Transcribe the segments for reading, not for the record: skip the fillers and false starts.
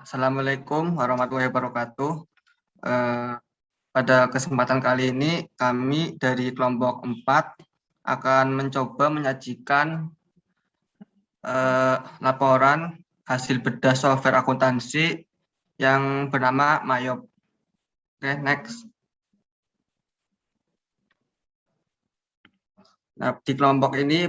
Assalamualaikum warahmatullahi wabarakatuh. Eh, Pada kesempatan kali ini kami dari kelompok 4 akan mencoba menyajikan laporan hasil bedah software akuntansi yang bernama Mayop. Oke, next. Nah, di kelompok ini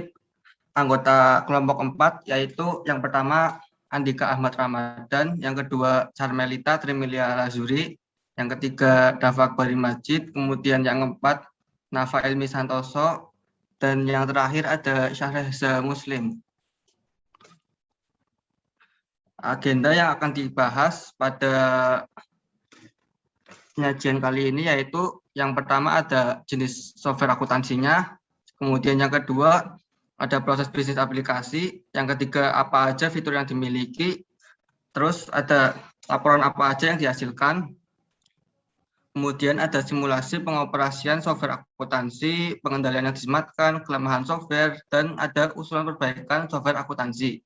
anggota kelompok 4 yaitu yang pertama Andika Ahmad Ramadan, yang kedua Charmelita Trimilia Lazuri, yang ketiga Dava Akbari Majid, kemudian yang keempat Nafa Elmi Santoso, dan yang terakhir ada Syahreza Muslim. Agenda yang akan dibahas pada penyajian kali ini yaitu yang pertama ada jenis software akuntansinya, kemudian yang kedua ada proses bisnis aplikasi, yang ketiga apa aja fitur yang dimiliki, terus ada laporan apa aja yang dihasilkan, kemudian ada simulasi pengoperasian software akuntansi, pengendalian yang disematkan, kelemahan software, dan ada usulan perbaikan software akuntansi.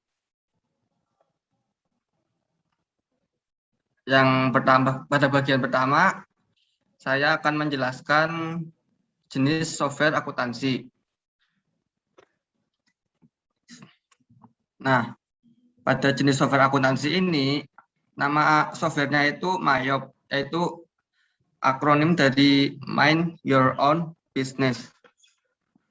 Yang pertama, pada bagian pertama, saya akan menjelaskan jenis software akuntansi. Nah, pada jenis software akuntansi ini, nama softwarenya itu Mayop, yaitu akronim dari Mind Your Own Business.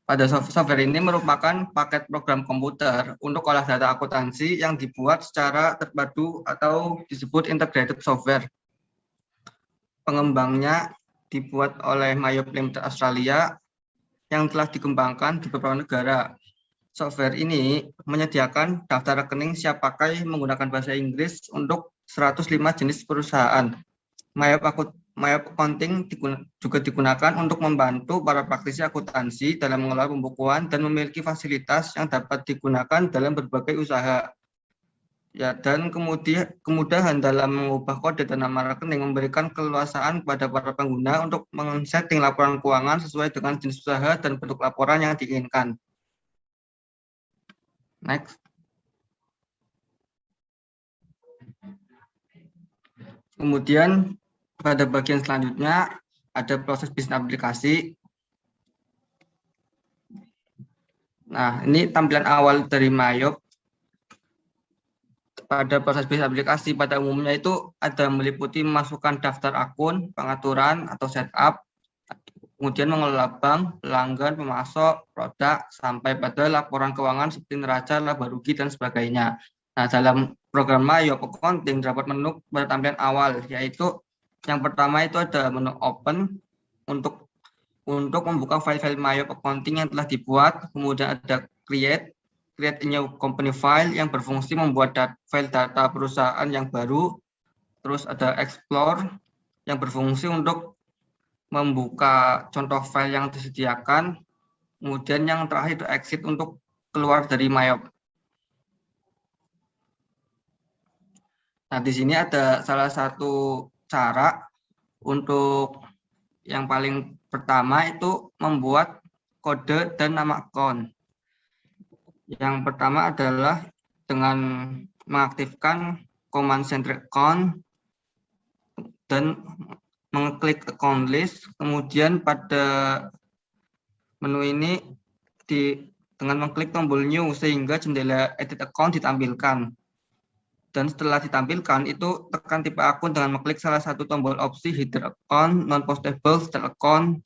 Pada software ini merupakan paket program komputer untuk olah data akuntansi yang dibuat secara terpadu atau disebut integrated software. Pengembangnya dibuat oleh Mayop Limited Australia yang telah dikembangkan di beberapa negara. Software ini menyediakan daftar rekening siap pakai menggunakan bahasa Inggris untuk 105 jenis perusahaan. Mayop Accounting juga digunakan untuk membantu para praktisi akuntansi dalam mengelola pembukuan dan memiliki fasilitas yang dapat digunakan dalam berbagai usaha. Ya, dan kemudahan dalam mengubah kode dan nama rekening memberikan keleluasaan kepada para pengguna untuk men-setting laporan keuangan sesuai dengan jenis usaha dan bentuk laporan yang diinginkan. Next. Kemudian pada bagian selanjutnya ada proses bisnis aplikasi. Nah, ini tampilan awal dari Mayop. Pada proses bisnis aplikasi pada umumnya itu ada meliputi memasukkan daftar akun, pengaturan atau setup, kemudian mengelola bank, pelanggan, pemasok, produk, sampai pada laporan keuangan seperti neraca, laba rugi, dan sebagainya. Nah, dalam program Mayop Accounting terdapat menu pada tampilan awal, yaitu yang pertama itu ada menu Open untuk membuka file-file Mayop Accounting yang telah dibuat, kemudian ada Create a new company file yang berfungsi membuat file data perusahaan yang baru, terus ada Explore yang berfungsi untuk membuka contoh file yang disediakan, kemudian yang terakhir exit untuk keluar dari Mayop. Nah, di sini ada salah satu cara untuk yang paling pertama itu membuat kode dan nama akun. Yang pertama adalah dengan mengaktifkan command centric account dan mengklik account list, kemudian pada menu ini dengan mengklik tombol new sehingga jendela edit account ditampilkan. Dan setelah ditampilkan itu tekan tipe akun dengan mengklik salah satu tombol opsi header account, non postable, detail account,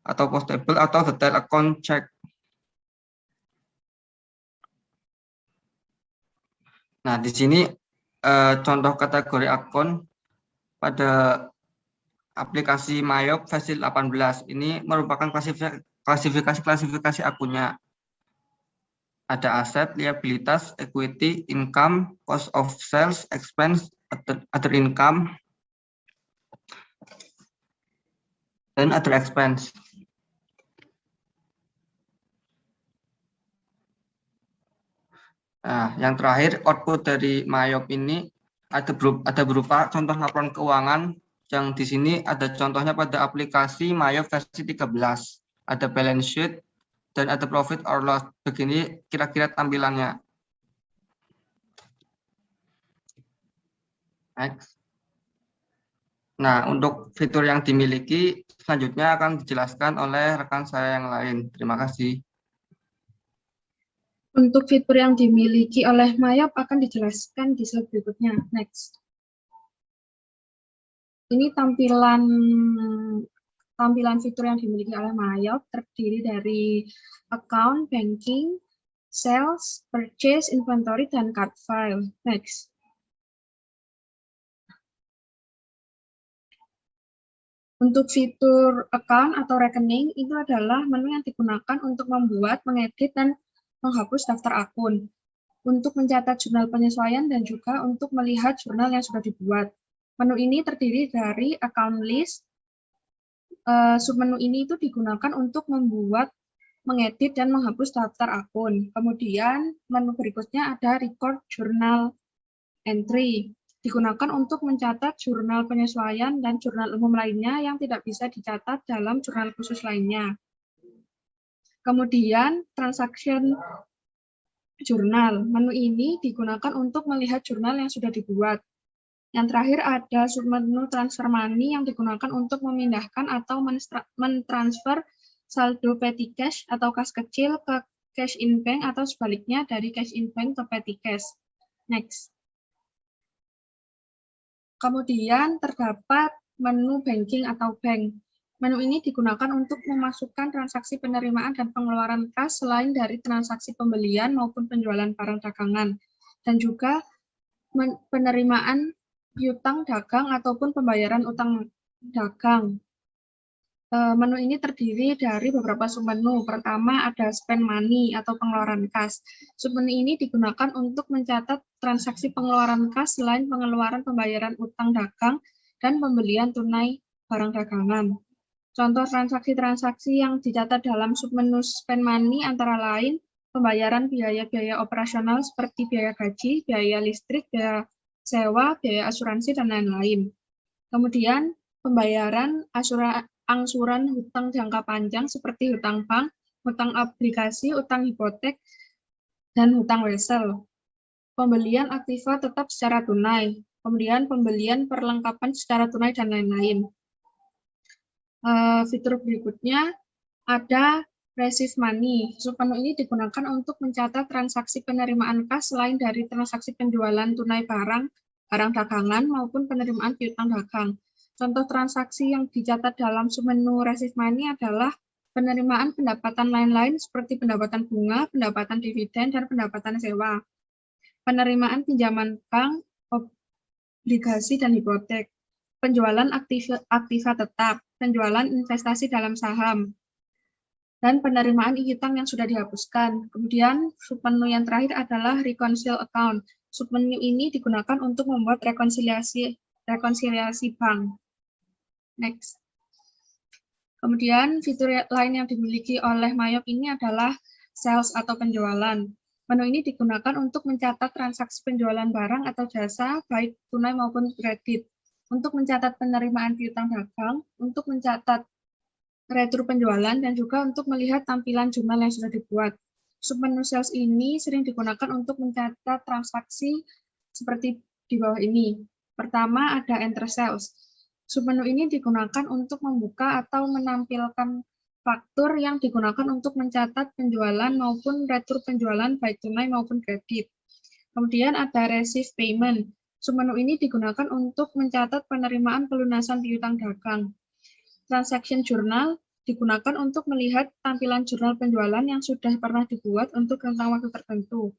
atau postable atau detail account check. Nah, di sini contoh kategori akun pada aplikasi Mayop versi 18 ini merupakan klasifikasi akunnya. Ada aset, liabilitas, equity, income, cost of sales, expense, other income, dan other expense. Nah, yang terakhir output dari Mayop ini ada berupa contoh laporan keuangan yang di sini ada contohnya pada aplikasi Mayop versi 13. Ada balance sheet dan ada profit or loss. Begini kira-kira tampilannya. Next. Nah, untuk fitur yang dimiliki selanjutnya akan dijelaskan oleh rekan saya yang lain. Terima kasih. Untuk fitur yang dimiliki oleh Mayop akan dijelaskan di slide berikutnya. Next. Ini tampilan fitur yang dimiliki oleh Mayop terdiri dari account, banking, sales, purchase, inventory, dan card file. Next. Untuk fitur account atau rekening, itu adalah menu yang digunakan untuk membuat, mengedit, dan menghapus daftar akun, untuk mencatat jurnal penyesuaian, dan juga untuk melihat jurnal yang sudah dibuat. Menu ini terdiri dari account list. Submenu ini itu digunakan untuk membuat, mengedit, dan menghapus daftar akun. Kemudian menu berikutnya ada record journal entry. Digunakan untuk mencatat jurnal penyesuaian dan jurnal umum lainnya yang tidak bisa dicatat dalam jurnal khusus lainnya. Kemudian transaction jurnal. Menu ini digunakan untuk melihat jurnal yang sudah dibuat. Yang terakhir ada submenu transfer money yang digunakan untuk memindahkan atau mentransfer saldo petty cash atau kas kecil ke cash in bank atau sebaliknya dari cash in bank ke petty cash. Next. Kemudian terdapat menu banking atau bank. Menu ini digunakan untuk memasukkan transaksi penerimaan dan pengeluaran kas selain dari transaksi pembelian maupun penjualan barang dagangan, dan juga penerimaan piutang dagang ataupun pembayaran utang dagang. Menu ini terdiri dari beberapa submenu. Pertama ada spend money atau pengeluaran kas. Submenu ini digunakan untuk mencatat transaksi pengeluaran kas selain pengeluaran pembayaran utang dagang dan pembelian tunai barang dagangan. Contoh transaksi-transaksi yang dicatat dalam submenu spend money antara lain pembayaran biaya-biaya operasional seperti biaya gaji, biaya listrik, biaya sewa, biaya asuransi, dan lain-lain. Kemudian pembayaran angsuran hutang jangka panjang seperti hutang bank, hutang obligasi, hutang hipotek, dan hutang wesel. Pembelian aktiva tetap secara tunai, kemudian pembelian perlengkapan secara tunai, dan lain-lain. Fitur berikutnya ada receive money. Submenu ini digunakan untuk mencatat transaksi penerimaan kas selain dari transaksi penjualan tunai barang dagangan maupun penerimaan piutang dagang. Contoh transaksi yang dicatat dalam submenu receive money adalah penerimaan pendapatan lain-lain seperti pendapatan bunga, pendapatan dividen, dan pendapatan sewa. Penerimaan pinjaman bank, obligasi, dan hipotek. Penjualan aktiva tetap, penjualan investasi dalam saham, dan penerimaan iutang yang sudah dihapuskan. Kemudian submenu yang terakhir adalah reconcile account. Submenu ini digunakan untuk membuat rekonsiliasi bank. Next. Kemudian fitur lain yang dimiliki oleh Mayop ini adalah sales atau penjualan. Menu ini digunakan untuk mencatat transaksi penjualan barang atau jasa baik tunai maupun kredit, untuk mencatat penerimaan piutang dagang, untuk mencatat retur penjualan, dan juga untuk melihat tampilan jurnal yang sudah dibuat. Submenu sales ini sering digunakan untuk mencatat transaksi seperti di bawah ini. Pertama ada enter sales. Submenu ini digunakan untuk membuka atau menampilkan faktur yang digunakan untuk mencatat penjualan maupun retur penjualan baik tunai maupun kredit. Kemudian ada receive payment. Submenu ini digunakan untuk mencatat penerimaan pelunasan piutang dagang. Transaction journal digunakan untuk melihat tampilan jurnal penjualan yang sudah pernah dibuat untuk rentang waktu tertentu.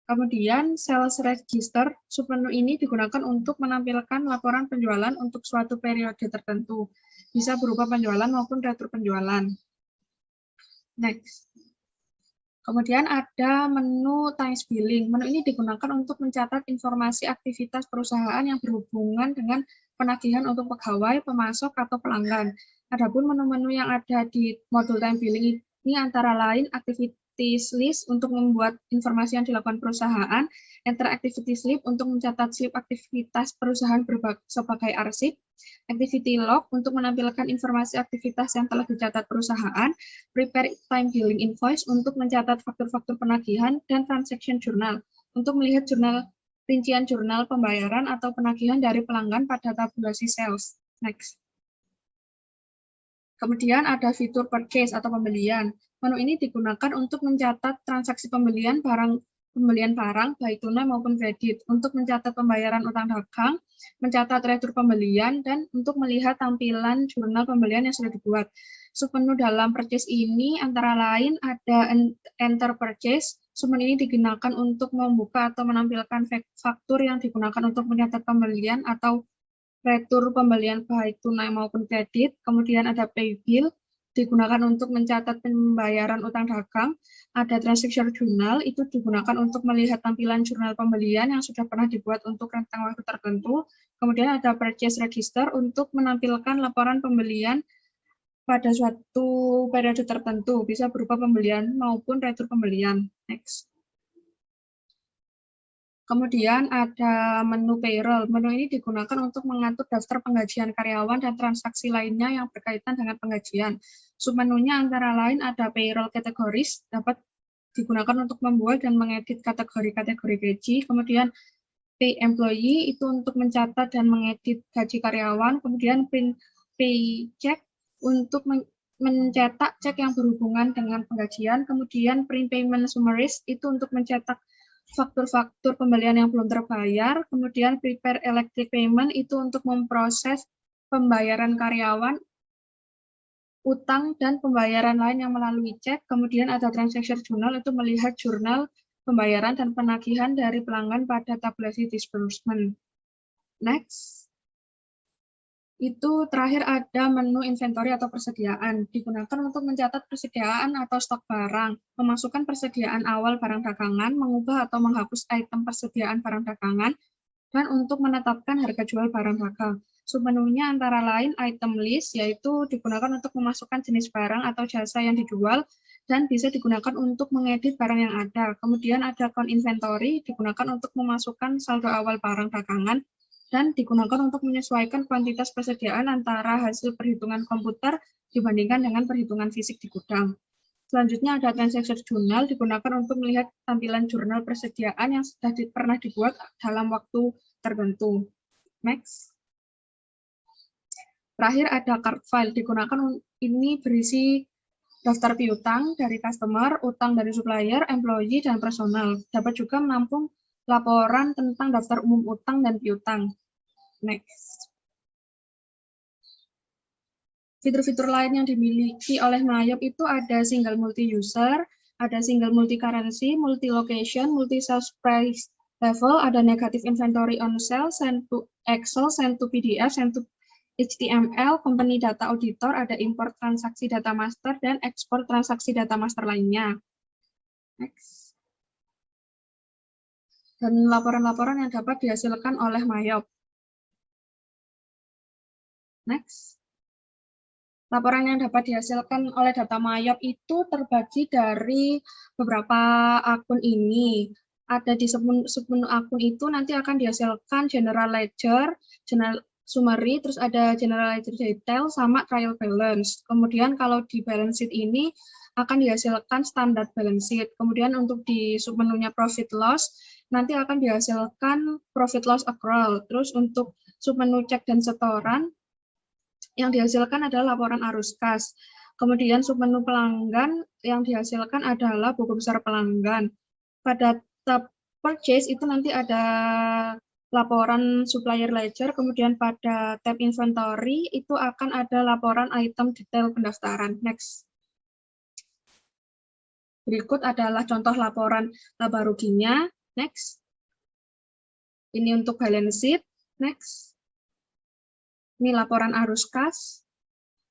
Kemudian sales register, submenu ini digunakan untuk menampilkan laporan penjualan untuk suatu periode tertentu. Bisa berupa penjualan maupun retur penjualan. Next. Kemudian ada menu times billing. Menu ini digunakan untuk mencatat informasi aktivitas perusahaan yang berhubungan dengan penagihan untuk pegawai, pemasok, atau pelanggan. Adapun menu-menu yang ada di modul time billing ini antara lain activities list untuk membuat informasi yang dilakukan perusahaan, enter activity slip untuk mencatat slip aktivitas perusahaan sebagai arsip, activity log untuk menampilkan informasi aktivitas yang telah dicatat perusahaan, prepare time billing invoice untuk mencatat faktur-faktur penagihan, dan transaction journal untuk melihat jurnal rincian jurnal pembayaran atau penagihan dari pelanggan pada tabulasi sales. Next. Kemudian ada fitur purchase atau pembelian. Menu ini digunakan untuk mencatat transaksi pembelian barang baik tunai maupun kredit, untuk mencatat pembayaran utang dagang, mencatat retur pembelian, dan untuk melihat tampilan jurnal pembelian yang sudah dibuat. Submenu dalam purchase ini antara lain ada enter purchase. Submenu ini digunakan untuk membuka atau menampilkan faktur yang digunakan untuk mencatat pembelian atau retur pembelian baik tunai maupun kredit. Kemudian ada pay bill, digunakan untuk mencatat pembayaran utang dagang. Ada transaction journal, itu digunakan untuk melihat tampilan jurnal pembelian yang sudah pernah dibuat untuk rentang waktu tertentu. Kemudian ada purchase register untuk menampilkan laporan pembelian pada suatu periode tertentu, bisa berupa pembelian maupun retur pembelian. Next. Kemudian ada menu payroll. Menu ini digunakan untuk mengatur daftar penggajian karyawan dan transaksi lainnya yang berkaitan dengan penggajian. Submenunya antara lain ada payroll categories, dapat digunakan untuk membuat dan mengedit kategori-kategori gaji. Kemudian pay employee, itu untuk mencatat dan mengedit gaji karyawan. Kemudian print pay check, untuk mencetak cek yang berhubungan dengan penggajian. Kemudian print payment summaries, itu untuk mencetak faktur-faktur pembelian yang belum terbayar. Kemudian prepare electric payment, itu untuk memproses pembayaran karyawan, utang, dan pembayaran lain yang melalui cek. Kemudian ada transaction journal, itu melihat jurnal pembayaran dan penagihan dari pelanggan pada tabulasi disbursement. Next. Itu terakhir ada menu inventory atau persediaan, digunakan untuk mencatat persediaan atau stok barang, memasukkan persediaan awal barang dagangan, mengubah atau menghapus item persediaan barang dagangan, dan untuk menetapkan harga jual barang dagang. Submenunya antara lain item list, yaitu digunakan untuk memasukkan jenis barang atau jasa yang dijual, dan bisa digunakan untuk mengedit barang yang ada. Kemudian ada count inventory, digunakan untuk memasukkan saldo awal barang dagangan, dan digunakan untuk menyesuaikan kuantitas persediaan antara hasil perhitungan komputer dibandingkan dengan perhitungan fisik di gudang. Selanjutnya ada transaction journal, digunakan untuk melihat tampilan jurnal persediaan yang sudah pernah dibuat dalam waktu tertentu. Next. Terakhir ada card file, digunakan ini berisi daftar piutang dari customer, utang dari supplier, employee, dan personal. Dapat juga menampung laporan tentang daftar umum utang dan piutang. Next. Fitur-fitur lain yang dimiliki oleh Mayop itu ada single multi-user, ada single multi-currency, multi-location, multi-sales price level, ada negative inventory on sale, send to Excel, send to PDF, send to HTML, company data auditor, ada import transaksi data master, dan ekspor transaksi data master lainnya. Next. Dan laporan-laporan yang dapat dihasilkan oleh Mayop. Next. Laporan yang dapat dihasilkan oleh data Mayop itu terbagi dari beberapa akun ini. Ada di submenu akun itu nanti akan dihasilkan general ledger, general summary, terus ada general ledger detail, sama trial balance. Kemudian kalau di balance sheet ini akan dihasilkan standard balance sheet. Kemudian untuk di submenunya profit loss, nanti akan dihasilkan profit loss accrual. Terus untuk submenu cek dan setoran, yang dihasilkan adalah laporan arus kas. Kemudian submenu pelanggan yang dihasilkan adalah buku besar pelanggan. Pada tab purchase itu nanti ada laporan supplier ledger, kemudian pada tab inventory itu akan ada laporan item detail pendaftaran. Next. Berikut adalah contoh laporan laba ruginya. Next. Ini untuk balance sheet. Next. Ini laporan arus kas.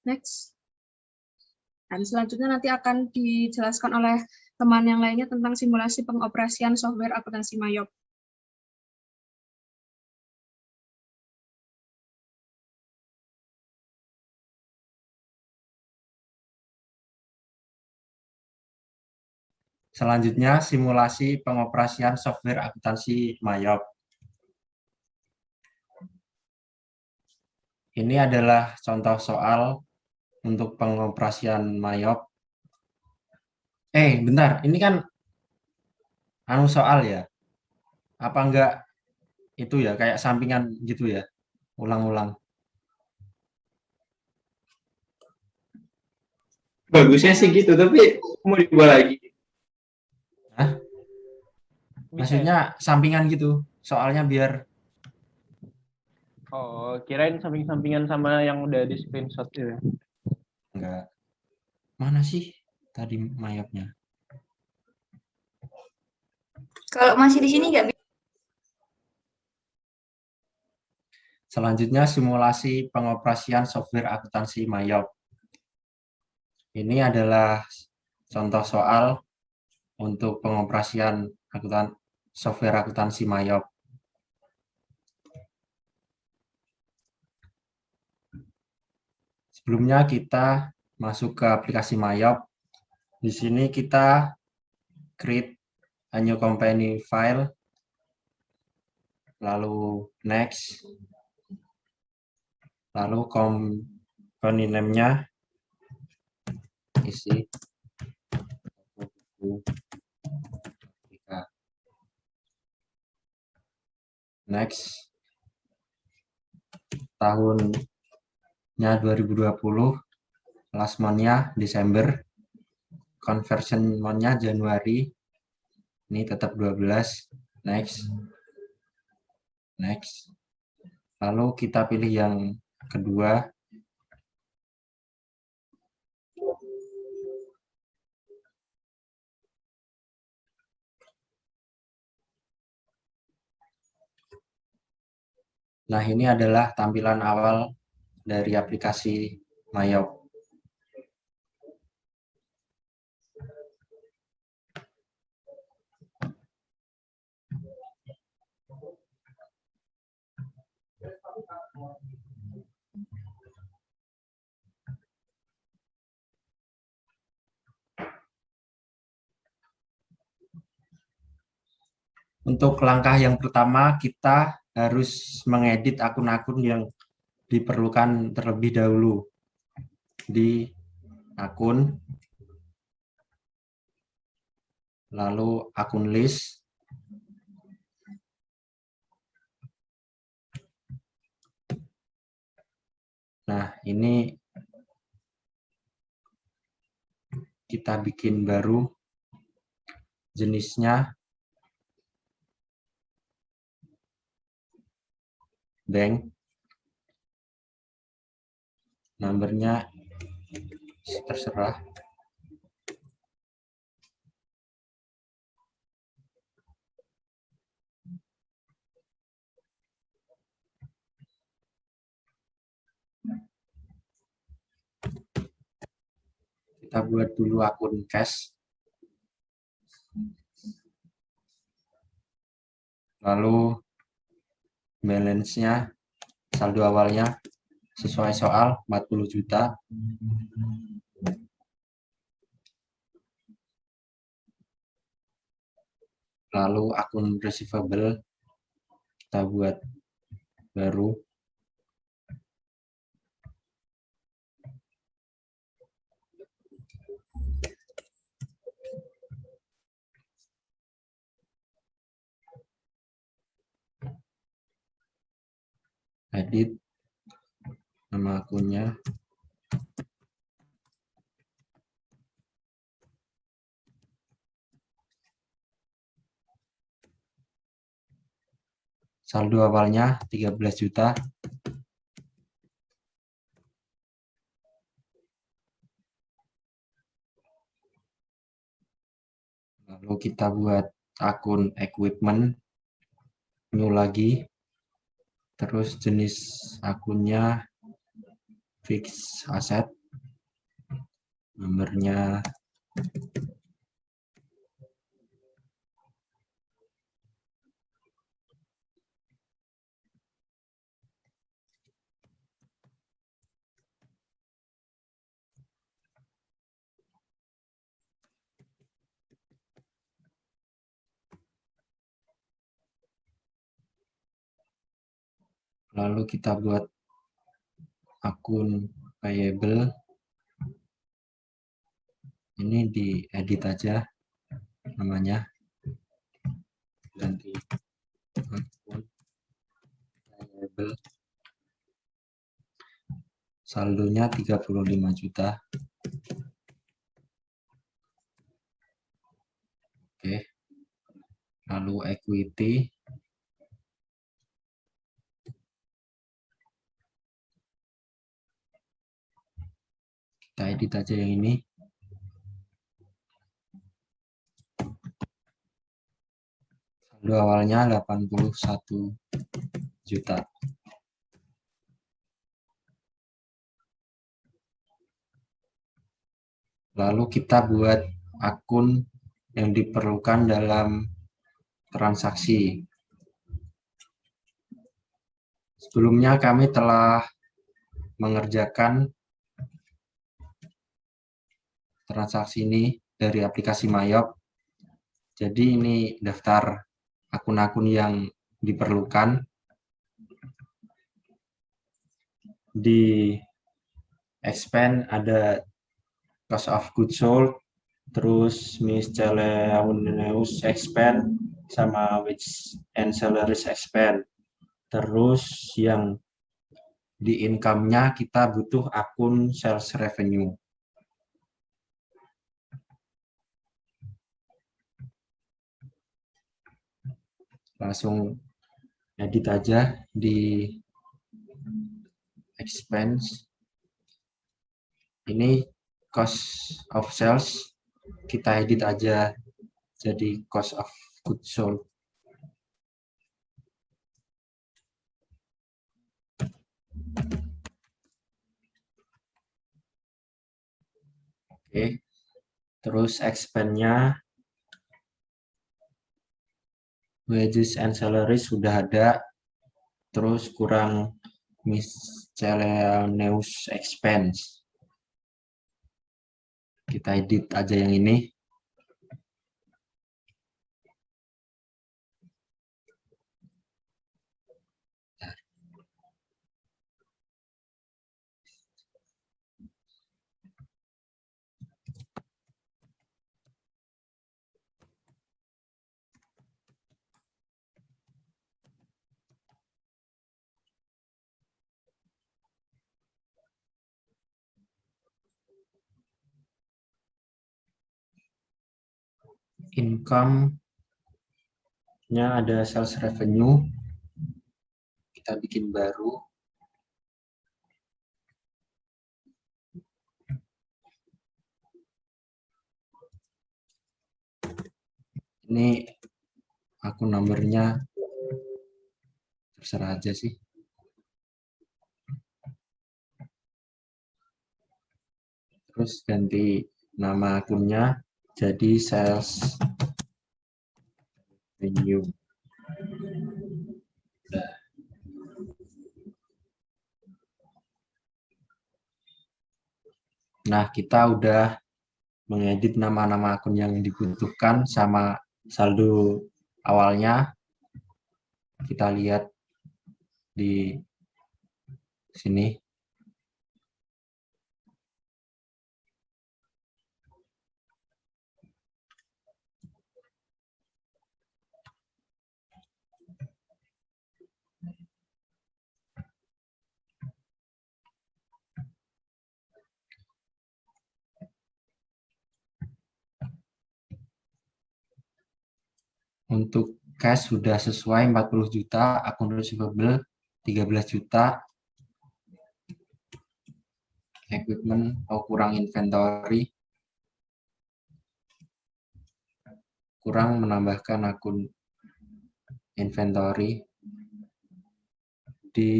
Next. Dan selanjutnya nanti akan dijelaskan oleh teman yang lainnya tentang simulasi pengoperasian software akuntansi Mayop. Selanjutnya, simulasi pengoperasian software akuntansi Mayop. Ini adalah contoh soal untuk pengoperasian Mayop. Bentar, ini kan soal ya? Apa enggak itu ya, kayak sampingan gitu ya, ulang-ulang. Bagusnya sih gitu, tapi mau diubah lagi. Hah? Bisa ya? Maksudnya sampingan gitu, soalnya biar Oh, kirain samping-sampingan sama yang udah di screenshot gitu ya. enggak. Mana sih tadi mayapnya? Kalau masih di sini nggak bisa. Selanjutnya simulasi pengoperasian software akuntansi Mayop. Ini adalah contoh soal untuk pengoperasian software akuntansi Mayop. Sebelumnya kita masuk ke aplikasi Mayop. Di sini kita create a new company file, lalu next, lalu company name-nya isi buku. Next, tahunnya 2020, last month-nya Desember, conversion month-nya Januari, ini tetap 12, next, next. Lalu kita pilih yang kedua, nah ini adalah tampilan awal dari aplikasi Mayop. Untuk langkah yang pertama, kita harus mengedit akun-akun yang diperlukan terlebih dahulu di akun, lalu akun list, nah ini kita bikin baru, jenisnya bank, nomornya terserah, kita buat dulu akun cash, lalu balance-nya, saldo awalnya sesuai soal 40 juta, lalu akun receivable kita buat baru, edit nama akunnya, saldo awalnya 13 juta, lalu kita buat akun equipment, new lagi, terus jenis akunnya fixed asset, nomornya lalu kita buat akun payable, ini diedit aja namanya, ganti akun label. Saldonya 35 juta. Oke. Lalu equity. Kita edit aja yang ini. Saldo awalnya 81 juta. Lalu kita buat akun yang diperlukan dalam transaksi. Sebelumnya kami telah mengerjakan transaksi ini dari aplikasi Mayop. Jadi ini daftar akun-akun yang diperlukan. Di expand ada cost of goods sold, terus miscellaneous expand, sama wage and salaries expand. Terus yang di income-nya kita butuh akun sales revenue. Langsung edit aja di expense. Ini cost of sales, kita edit aja jadi cost of goods sold. Oke, terus expense-nya wages and salaries sudah ada, terus kurang miscellaneous expense. Kita edit aja yang ini. Income-nya ada sales revenue. Kita bikin baru. Ini akun nomornya terserah aja sih. Terus ganti nama akunnya jadi sales revenue. Udah. Nah, kita udah mengedit nama-nama akun yang dibutuhkan sama saldo awalnya. Kita lihat di sini. Untuk cash sudah sesuai 40 juta, akun receivable 13 juta, equipment kurang inventory, kurang menambahkan akun inventory. Di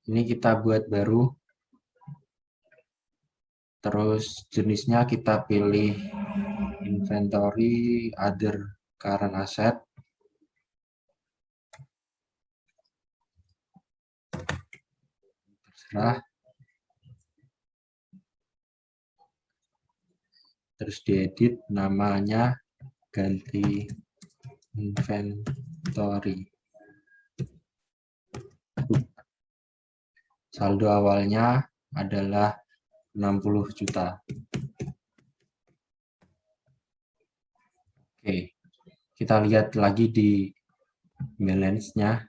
ini kita buat baru, terus jenisnya kita pilih inventory other current asset. Terserah. Terus diedit, namanya ganti inventory. Saldo awalnya adalah 60 juta. Oke, kita lihat lagi di balance-nya.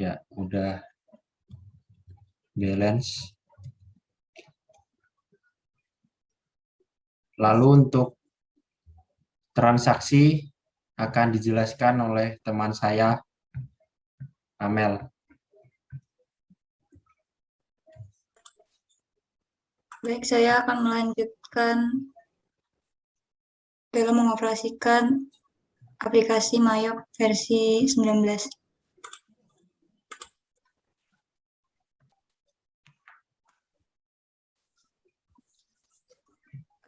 Ya, udah balance. Lalu untuk transaksi akan dijelaskan oleh teman saya, Amel. Baik, saya akan melanjutkan dalam mengoperasikan aplikasi Mayok versi 19.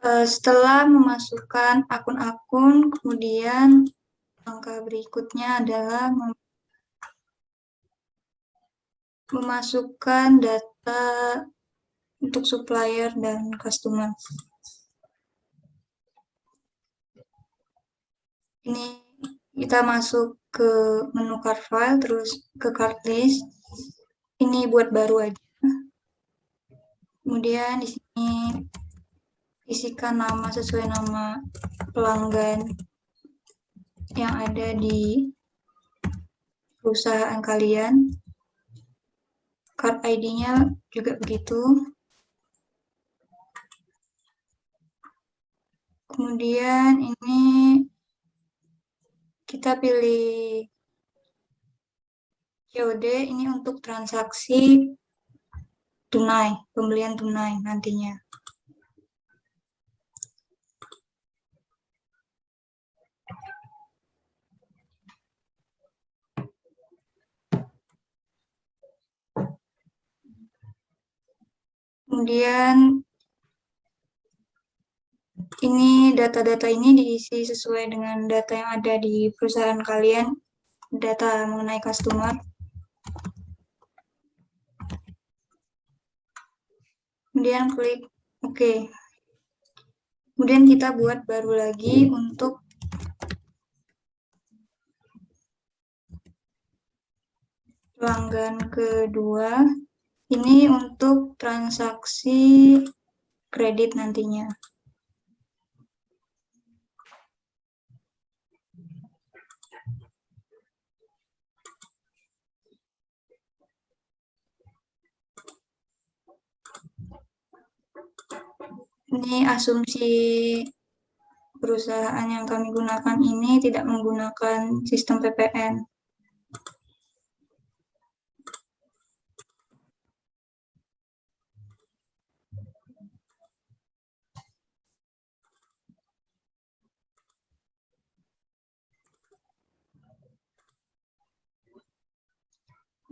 Setelah memasukkan akun-akun, kemudian langkah berikutnya adalah memasukkan data untuk supplier dan customer. Ini kita masuk ke menu card file, terus ke card list. Ini buat baru aja. Kemudian di sini isikan nama sesuai nama pelanggan yang ada di perusahaan kalian. Card ID-nya juga begitu. Kemudian ini kita pilih COD, ini untuk transaksi tunai, pembelian tunai nantinya. Kemudian ini data-data ini diisi sesuai dengan data yang ada di perusahaan kalian, data mengenai customer. Kemudian klik OK. Kemudian kita buat baru lagi untuk pelanggan kedua. Ini untuk transaksi kredit nantinya. Ini asumsi perusahaan yang kami gunakan ini tidak menggunakan sistem PPN.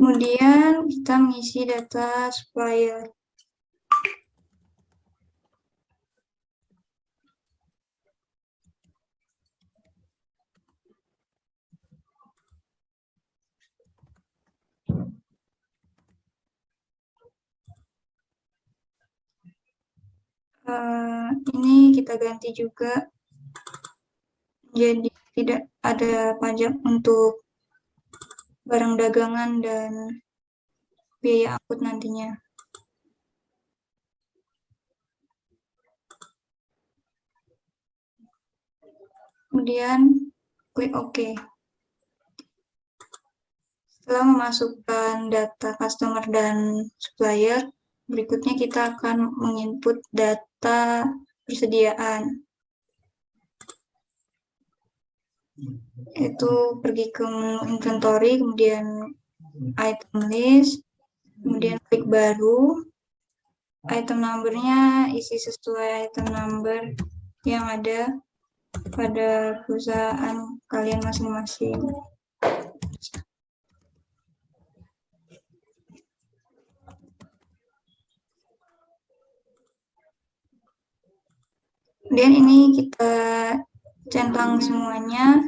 Kemudian kita mengisi data supplier. Ini kita ganti juga, jadi tidak ada pajak untuk barang dagangan dan biaya angkut nantinya. Kemudian klik OK. Setelah memasukkan data customer dan supplier, berikutnya kita akan menginput data persediaan. Itu pergi ke menu inventory, kemudian item list, kemudian klik baru. Item number-nya isi sesuai item number yang ada pada perusahaan kalian masing-masing. Kemudian ini kita centang semuanya.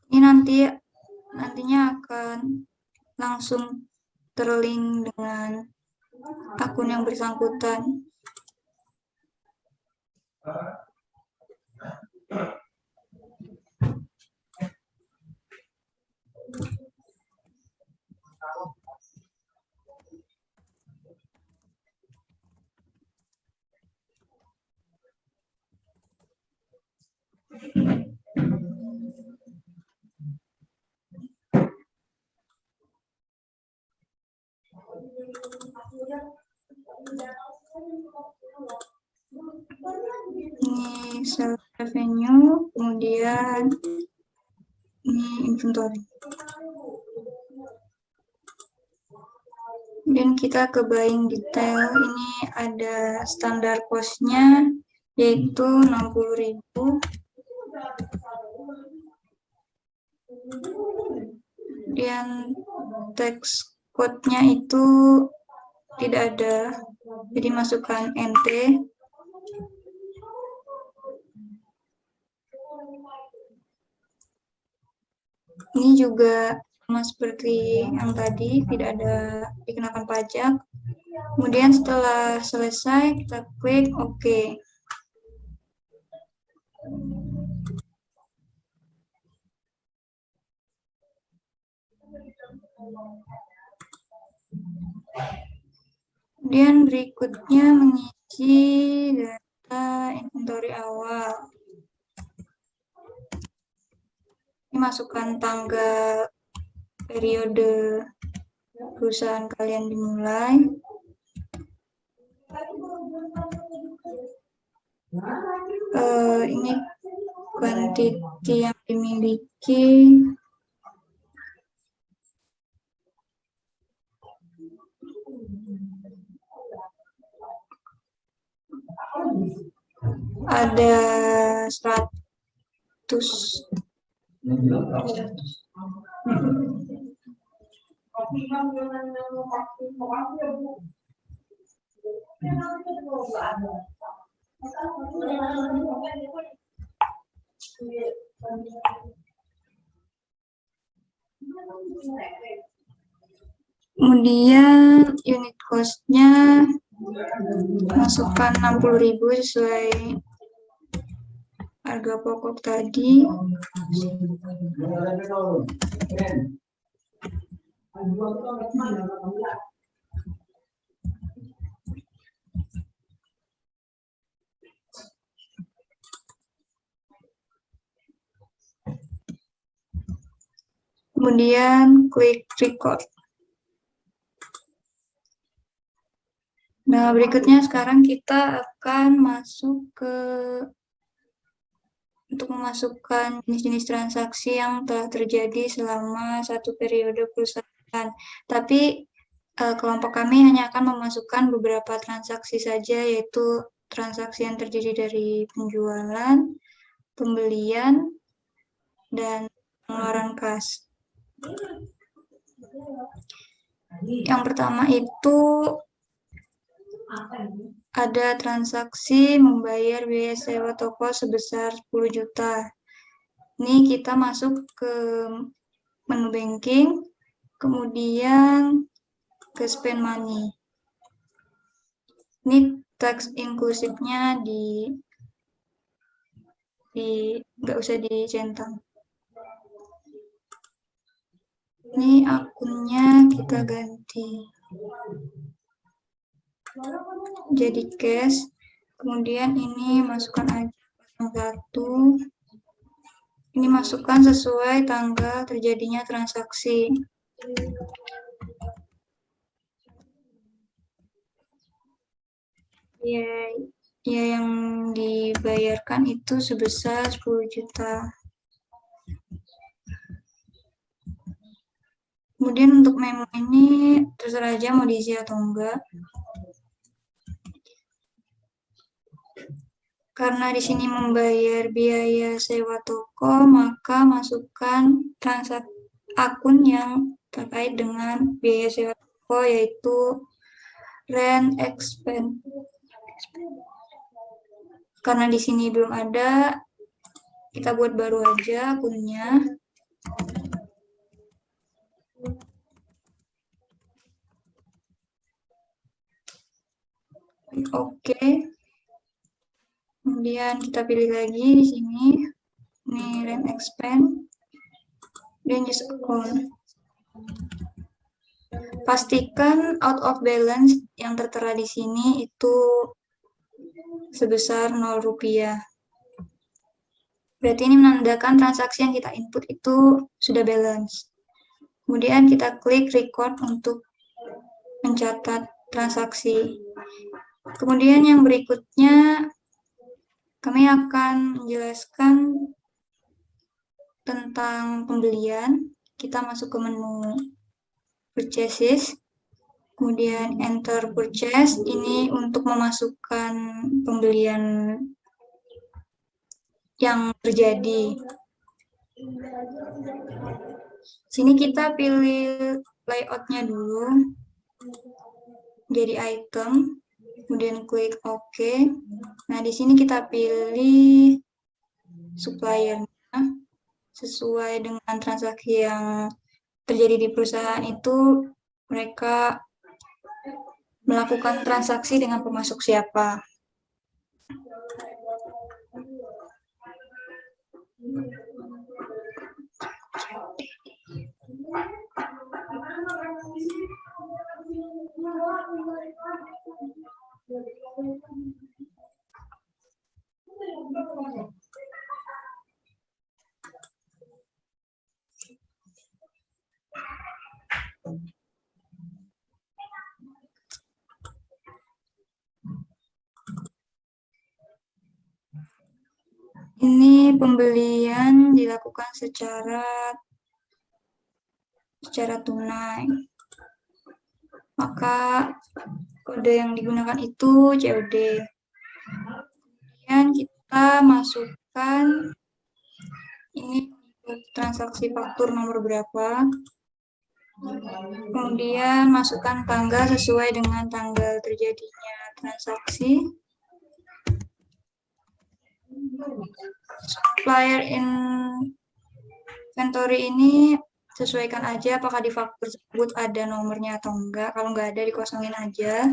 Ini nantinya akan langsung terlink dengan akun yang bersangkutan. sales revenue, kemudian ini inventory. Kemudian kita ke buying detail, ini ada standar cost-nya yaitu 60.000. Kemudian tax code-nya itu tidak ada, jadi masukkan NT. Ini juga sama seperti yang tadi, tidak ada dikenakan pajak. Kemudian setelah selesai, kita klik OK. Kemudian berikutnya mengisi data inventory awal. Ini masukkan tanggal periode perusahaan kalian dimulai. Ini quantity yang dimiliki. Ada 100. Kemudian unit cost-nya masukkan 60.000 sesuai harga pokok tadi. Kemudian klik record. Nah, berikutnya sekarang kita akan masuk untuk memasukkan jenis-jenis transaksi yang telah terjadi selama satu periode perusahaan. Tapi kelompok kami hanya akan memasukkan beberapa transaksi saja, yaitu transaksi yang terjadi dari penjualan, pembelian, dan pengeluaran kas. Yang pertama itu ada transaksi membayar biaya sewa toko sebesar 10 juta. Ini kita masuk ke menu banking, kemudian ke spend money. Ini tax inklusifnya nggak usah dicentang. Ini akunnya kita ganti jadi cash. Kemudian ini masukkan aja 01. Ini masukkan sesuai tanggal terjadinya transaksi. Ya, yang dibayarkan itu sebesar 10 juta. Kemudian untuk memo ini terserah aja mau diisi atau enggak. Karena di sini membayar biaya sewa toko, maka masukkan akun yang terkait dengan biaya sewa toko, yaitu rent expense. Karena di sini belum ada, kita buat baru aja akunnya. Oke. Kemudian kita pilih lagi di sini, ini rent expense, dan use account. Pastikan out of balance yang tertera di sini itu sebesar 0 rupiah. Berarti ini menandakan transaksi yang kita input itu sudah balance. Kemudian kita klik record untuk mencatat transaksi. Kemudian yang berikutnya, Kami akan menjelaskan tentang pembelian. Kita masuk ke menu purchases, kemudian enter purchase. Ini untuk memasukkan pembelian yang terjadi. Sini kita pilih layoutnya dulu, jadi item, kemudian klik OK. Nah, di sini kita pilih suppliernya sesuai dengan transaksi yang terjadi di perusahaan itu. Mereka melakukan transaksi dengan pemasok siapa. Ini pembelian dilakukan secara tunai. Maka kode yang digunakan itu COD. Kemudian kita masukkan ini untuk transaksi faktur nomor berapa. Kemudian masukkan tanggal sesuai dengan tanggal terjadinya transaksi. Supplier inventory ini sesuaikan aja apakah di faktur tersebut ada nomornya atau enggak. Kalau enggak ada, dikosongin aja.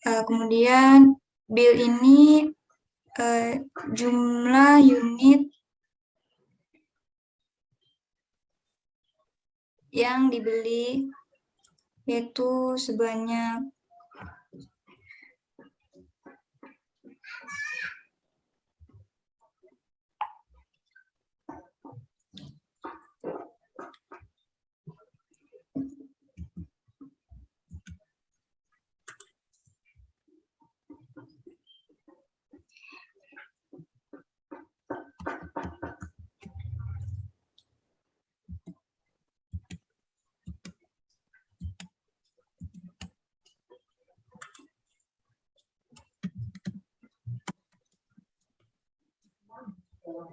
Kemudian bill ini jumlah unit yang dibeli yaitu sebanyak 5.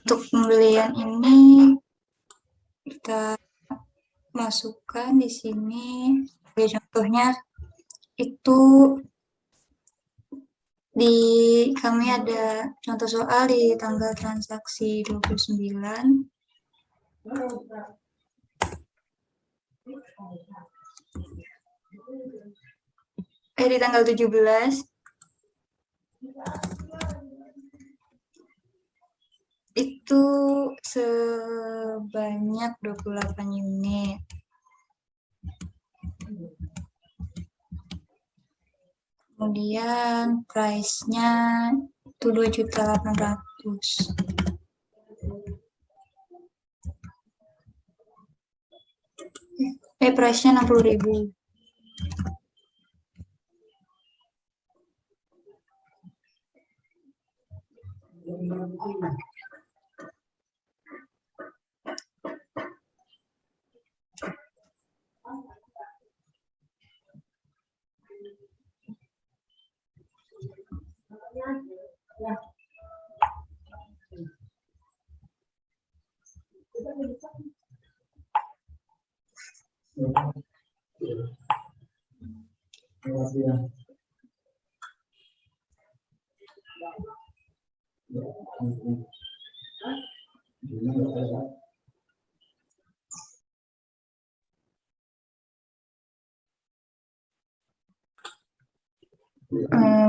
Untuk pembelian ini kita masukkan di sini. Sebagai contohnya itu di kami ada contoh soal di tanggal transaksi 29. Di tanggal 17. Itu sebanyak 28 unit. Kemudian price-nya itu 2.800.000. Price-nya 60.000.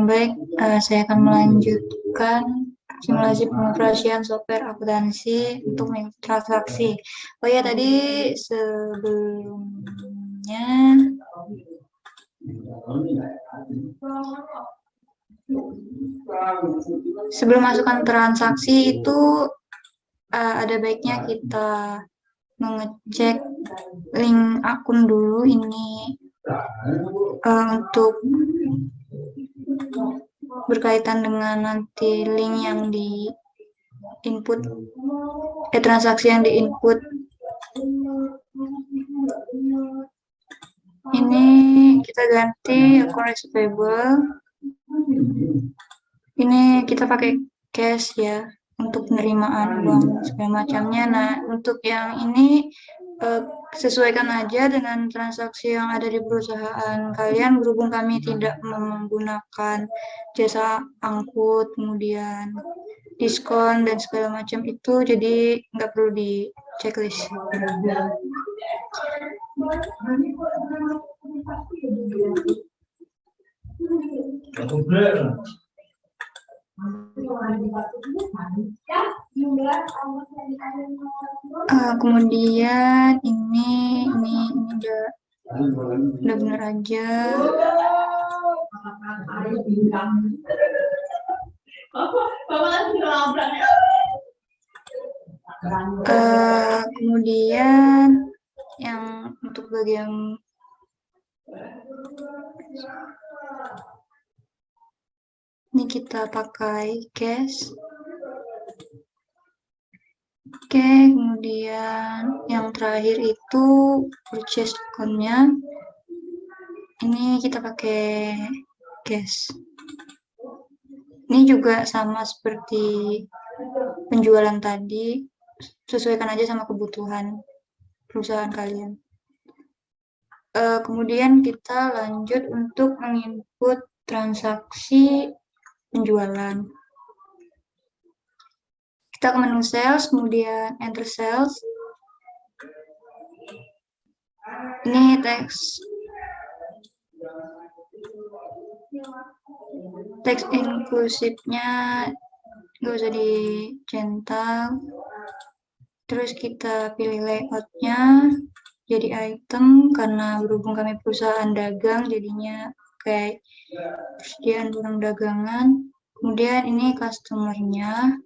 Baik, saya akan melanjutkan simulasi pengoperasian software akuntansi untuk mengikuti transaksi. Oh ya, tadi sebelumnya sebelum masukkan transaksi itu ada baiknya kita mengecek link akun dulu ini untuk berkaitan dengan nanti link yang di input transaksi yang di input. Ini kita ganti akun receivable. Ini kita pakai cash ya untuk penerimaan uang segala macamnya. Nah, untuk yang ini sesuaikan aja dengan transaksi yang ada di perusahaan kalian, berhubung kami tidak menggunakan jasa angkut, kemudian diskon dan segala macam itu, jadi nggak perlu di checklist. Kemudian ini udah benar aja. Kemudian yang untuk bagian ini kita pakai cash. Oke, kemudian yang terakhir itu purchase account-nya. Ini kita pakai cash. Ini juga sama seperti penjualan tadi, sesuaikan aja sama kebutuhan perusahaan kalian. Kemudian kita lanjut untuk menginput transaksi penjualan. Kita ke menu sales, kemudian enter sales. Ini teks inklusifnya nggak usah dicentang. Terus kita pilih layoutnya jadi item, karena berhubung kami perusahaan dagang jadinya kayak persediaan barang dagangan. Kemudian ini customer-nya,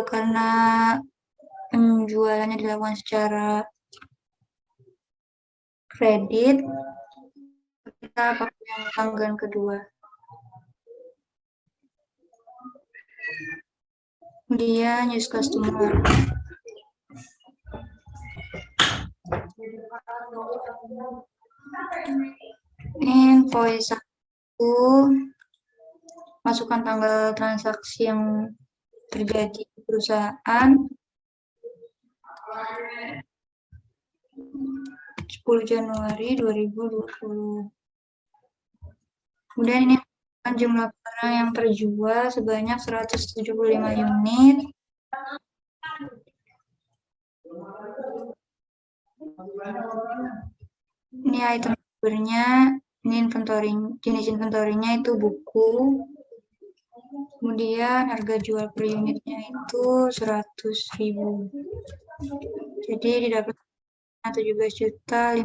karena penjualannya dilakukan secara kredit, kita pakai yang tanggal kedua. Kemudian use customer. Invoice 1, masukkan tanggal transaksi yang terjadi di perusahaan. 10 Januari 2020. Kemudian ini jumlah barang yang terjual sebanyak 175 unit. Ini item numbernya, ini inventory, jenis inventory-nya itu buku. Kemudian harga jual per unitnya itu 100.000. Jadi didapat 17.500.000.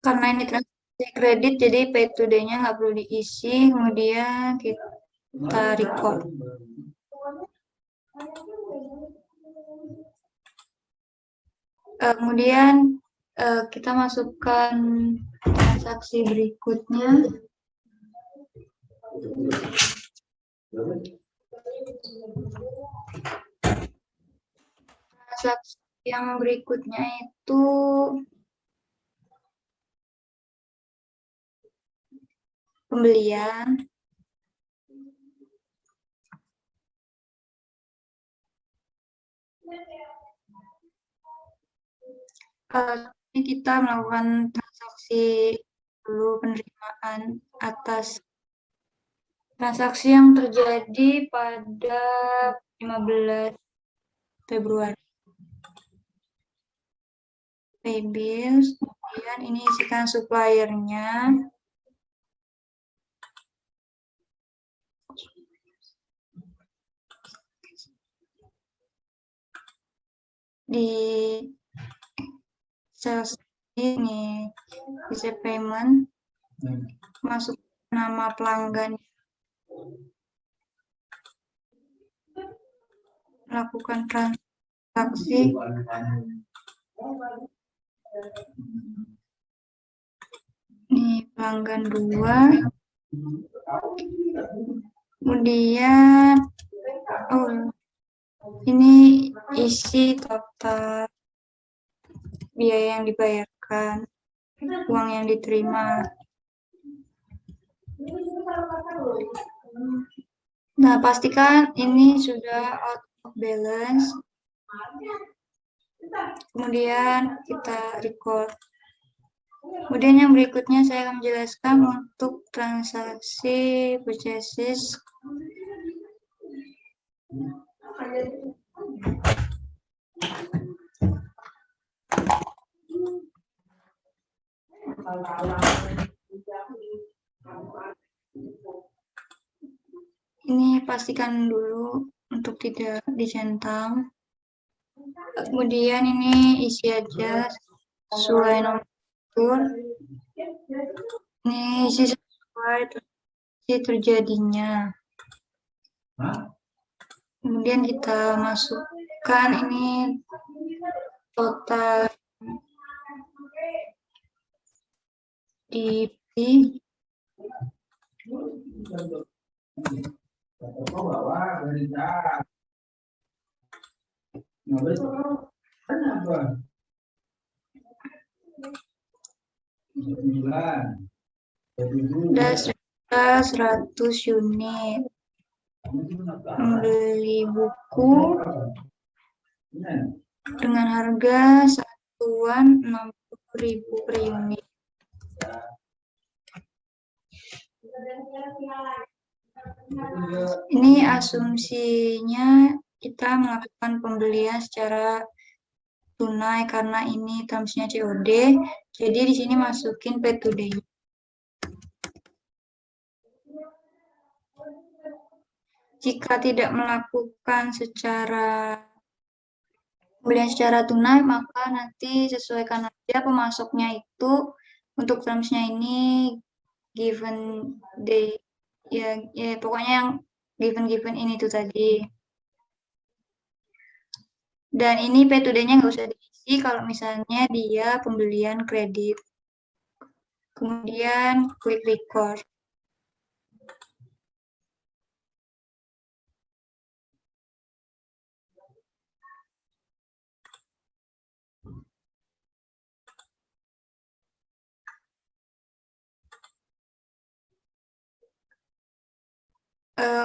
Karena ini transaksi kredit, jadi pay today-nya nggak perlu diisi. Kemudian kita record. Kemudian kita masukkan transaksi berikutnya. Transaksi yang berikutnya itu pembelian. Ini kita melakukan transaksi dulu penerimaan atas transaksi yang terjadi pada 15 Februari. Pay bills, kemudian ini isikan suppliernya. Di sales ini bisa payment, masuk nama pelanggan, melakukan transaksi. Ini pelanggan 2. Kemudian ini isi total biaya yang dibayarkan, uang yang diterima. Nah, pastikan ini sudah out of balance. Kemudian kita record. Kemudian yang berikutnya saya akan menjelaskan untuk transaksi purchases. Ini pastikan dulu untuk tidak dicentang. Kemudian ini isi aja sesuai nomor. Ini isi sesuai terjadinya. Kemudian kita masukkan ini total di sudah 100 unit. Membeli buku dengan harga satuan 60.000 per unit. Ini asumsinya kita melakukan pembelian secara tunai karena ini termsnya COD. Jadi di sini masukin pay today. Jika tidak melakukan pembelian secara tunai, maka nanti sesuaikan aja pemasoknya itu untuk termsnya ini given day, ya pokoknya yang given ini tuh tadi. Dan ini pay today-nya nggak usah diisi kalau misalnya dia pembelian kredit. Kemudian klik record.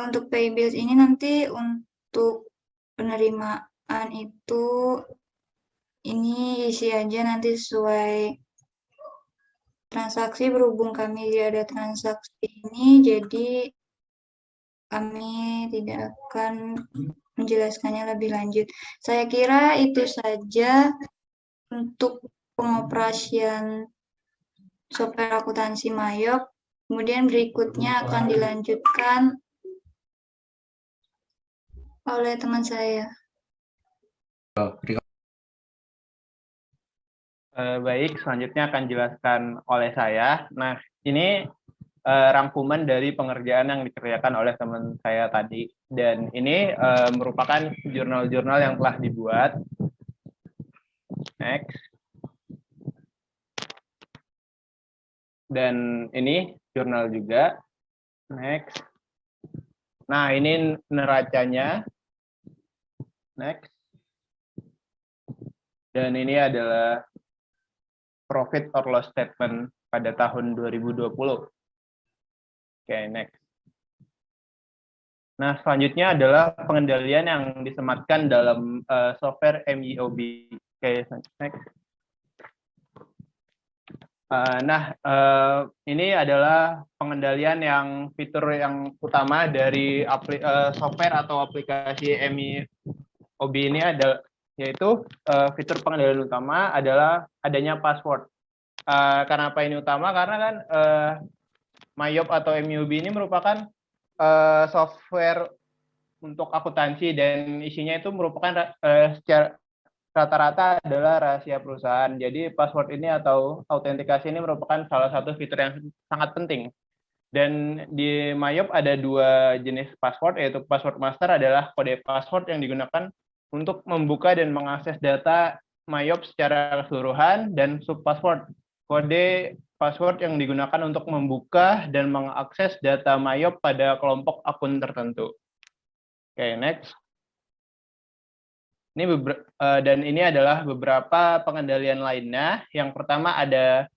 Untuk pay bills ini nanti untuk penerimaan itu ini isi aja nanti sesuai transaksi, berhubung kami tidak ada transaksi ini, jadi kami tidak akan menjelaskannya lebih lanjut. Saya kira itu saja untuk pengoperasian software akuntansi Mayop. Kemudian berikutnya akan dilanjutkan oleh teman saya. Baik, selanjutnya akan dijelaskan oleh saya. Nah, ini rangkuman dari pengerjaan yang dikerjakan oleh teman saya tadi. Dan ini merupakan jurnal-jurnal yang telah dibuat. Next. Dan ini jurnal juga. Next. Nah, ini neracanya. Next. Dan ini adalah profit or loss statement pada tahun 2020. Oke, next. Nah, selanjutnya adalah pengendalian yang disematkan dalam software MEOB. Oke, next. Ini adalah pengendalian yang fitur yang utama dari software atau aplikasi MEOB ini ada, yaitu fitur pengendalian utama adalah adanya password. Kenapa ini utama? Karena kan MYOB atau MEOB ini merupakan software untuk akuntansi dan isinya itu merupakan secara rata-rata adalah rahasia perusahaan. Jadi password ini atau autentikasi ini merupakan salah satu fitur yang sangat penting. Dan di MYOB ada 2 jenis password, yaitu password master adalah kode password yang digunakan untuk membuka dan mengakses data MYOB secara keseluruhan, dan subpassword, kode password yang digunakan untuk membuka dan mengakses data MYOB pada kelompok akun tertentu. Oke, next. Dan ini adalah beberapa pengendalian lainnya. Yang pertama ada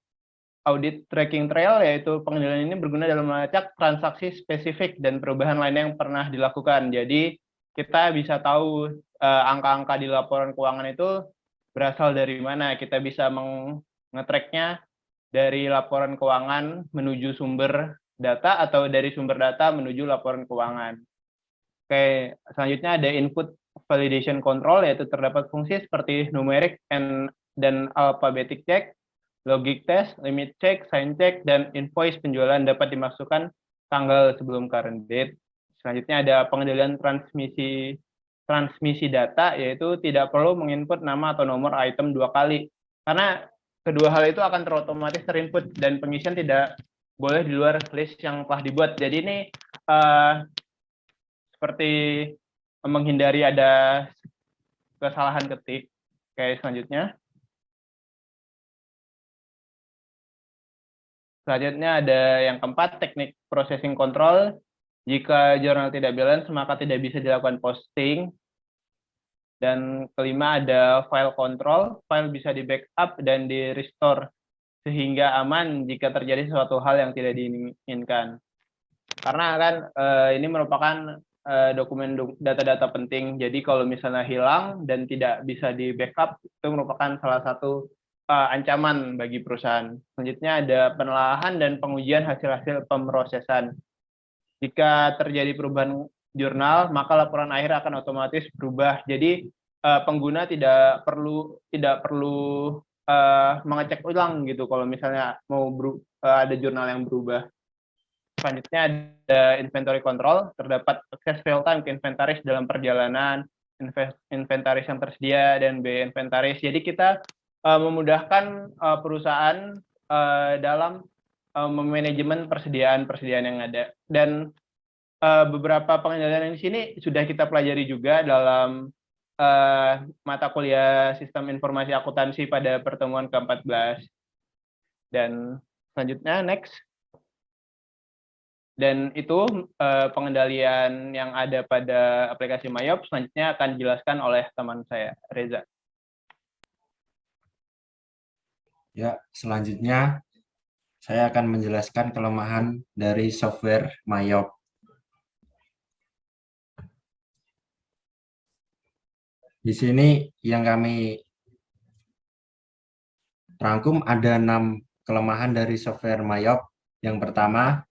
audit tracking trail, yaitu pengendalian ini berguna dalam melacak transaksi spesifik dan perubahan lainnya yang pernah dilakukan. Jadi kita bisa tahu angka-angka di laporan keuangan itu berasal dari mana. Kita bisa nge-tracknya dari laporan keuangan menuju sumber data atau dari sumber data menuju laporan keuangan. Oke, selanjutnya ada input validation control, yaitu terdapat fungsi seperti numeric dan alphabetic check, logic test, limit check, sign check, dan invoice penjualan dapat dimasukkan tanggal sebelum current date. Selanjutnya ada pengendalian transmisi data, yaitu tidak perlu menginput nama atau nomor item 2 kali. Karena kedua hal itu akan terotomatis terinput dan pengisian tidak boleh di luar list yang telah dibuat. Jadi ini seperti menghindari ada kesalahan ketik. Oke, selanjutnya. Selanjutnya ada yang keempat, teknik processing control. Jika jurnal tidak balance, maka tidak bisa dilakukan posting. Dan kelima ada file control, file bisa di backup dan di restore sehingga aman jika terjadi suatu hal yang tidak diinginkan. Karena kan ini merupakan dokumen data-data penting, jadi kalau misalnya hilang dan tidak bisa di backup, itu merupakan salah satu ancaman bagi perusahaan. Selanjutnya ada penelaahan dan pengujian hasil-hasil pemrosesan. Jika terjadi perubahan jurnal, maka laporan akhir akan otomatis berubah. Jadi pengguna tidak perlu mengecek ulang gitu kalau misalnya mau ada jurnal yang berubah. Selanjutnya ada inventory control, terdapat akses real time ke inventaris dalam perjalanan, inventaris yang tersedia, dan biaya inventaris. Jadi kita memudahkan perusahaan dalam memanajemen persediaan yang ada. Dan beberapa pengendalian di sini sudah kita pelajari juga dalam mata kuliah Sistem Informasi Akuntansi pada pertemuan ke-14. Dan selanjutnya, next. Dan itu pengendalian yang ada pada aplikasi MYOB. Selanjutnya akan dijelaskan oleh teman saya, Reza. Ya, selanjutnya saya akan menjelaskan kelemahan dari software MYOB. Di sini yang kami rangkum ada 6 kelemahan dari software MYOB. Yang pertama,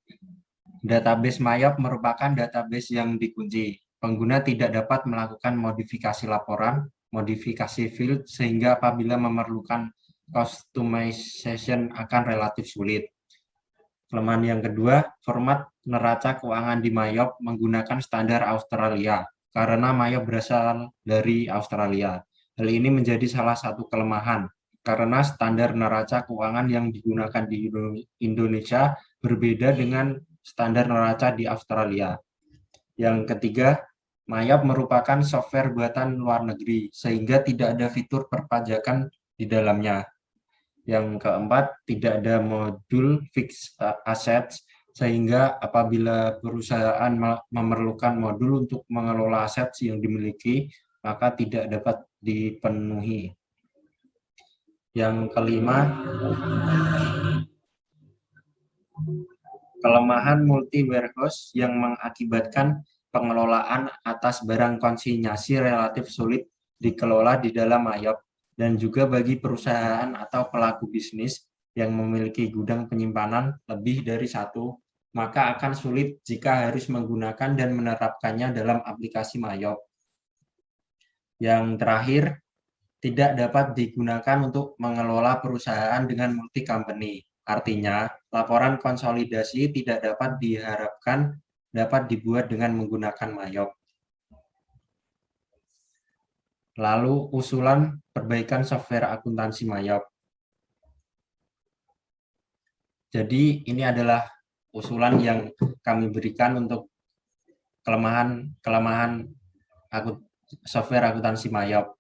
database MYOB merupakan database yang dikunci. Pengguna tidak dapat melakukan modifikasi laporan, modifikasi field, sehingga apabila memerlukan customization akan relatif sulit. Kelemahan yang kedua, format neraca keuangan di MYOB menggunakan standar Australia, karena MYOB berasal dari Australia. Hal ini menjadi salah satu kelemahan, karena standar neraca keuangan yang digunakan di Indonesia berbeda dengan standar neraca di Australia. Yang ketiga, MYOB merupakan software buatan luar negeri, sehingga tidak ada fitur perpajakan di dalamnya. Yang keempat, tidak ada modul fixed assets, sehingga apabila perusahaan memerlukan modul untuk mengelola aset yang dimiliki, maka tidak dapat dipenuhi. Yang kelima, kelemahan multi warehouse yang mengakibatkan pengelolaan atas barang konsinyasi relatif sulit dikelola di dalam Mayop, dan juga bagi perusahaan atau pelaku bisnis yang memiliki gudang penyimpanan lebih dari satu, maka akan sulit jika harus menggunakan dan menerapkannya dalam aplikasi Mayop. Yang terakhir, tidak dapat digunakan untuk mengelola perusahaan dengan multi company. Artinya, laporan konsolidasi tidak dapat diharapkan dapat dibuat dengan menggunakan Mayop. Lalu, usulan perbaikan software akuntansi Mayop. Jadi, ini adalah usulan yang kami berikan untuk kelemahan software akuntansi Mayop.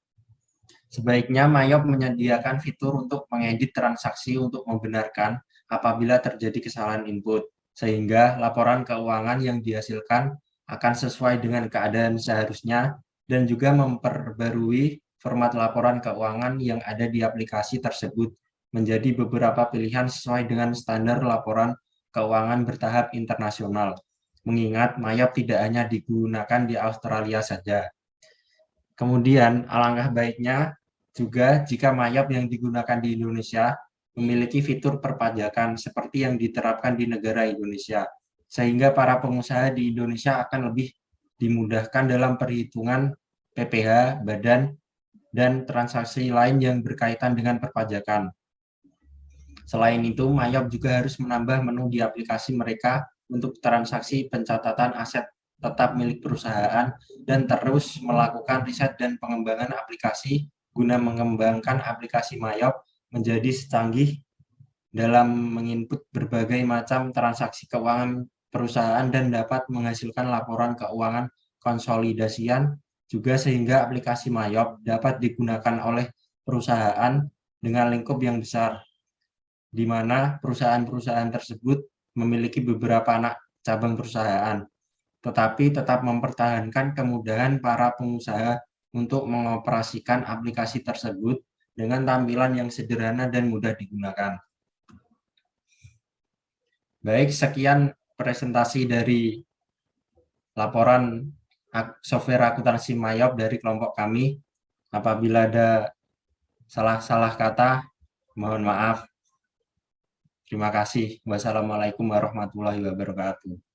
Sebaiknya Mayop menyediakan fitur untuk mengedit transaksi untuk membenarkan apabila terjadi kesalahan input, sehingga laporan keuangan yang dihasilkan akan sesuai dengan keadaan seharusnya, dan juga memperbarui format laporan keuangan yang ada di aplikasi tersebut menjadi beberapa pilihan sesuai dengan standar laporan keuangan bertahap internasional. Mengingat Mayop tidak hanya digunakan di Australia saja. Kemudian, alangkah baiknya juga jika Mayop yang digunakan di Indonesia memiliki fitur perpajakan seperti yang diterapkan di negara Indonesia, sehingga para pengusaha di Indonesia akan lebih dimudahkan dalam perhitungan PPh, badan, dan transaksi lain yang berkaitan dengan perpajakan. Selain itu, Mayop juga harus menambah menu di aplikasi mereka untuk transaksi pencatatan aset tetap milik perusahaan dan terus melakukan riset dan pengembangan aplikasi guna mengembangkan aplikasi Mayop menjadi secanggih dalam menginput berbagai macam transaksi keuangan perusahaan dan dapat menghasilkan laporan keuangan konsolidasian juga, sehingga aplikasi Mayop dapat digunakan oleh perusahaan dengan lingkup yang besar, di mana perusahaan-perusahaan tersebut memiliki beberapa anak cabang perusahaan, tetapi tetap mempertahankan kemudahan para pengusaha untuk mengoperasikan aplikasi tersebut dengan tampilan yang sederhana dan mudah digunakan. Baik, sekian presentasi dari laporan software akuntansi Mayop dari kelompok kami. Apabila ada salah-salah kata, mohon maaf. Terima kasih. Wassalamualaikum warahmatullahi wabarakatuh.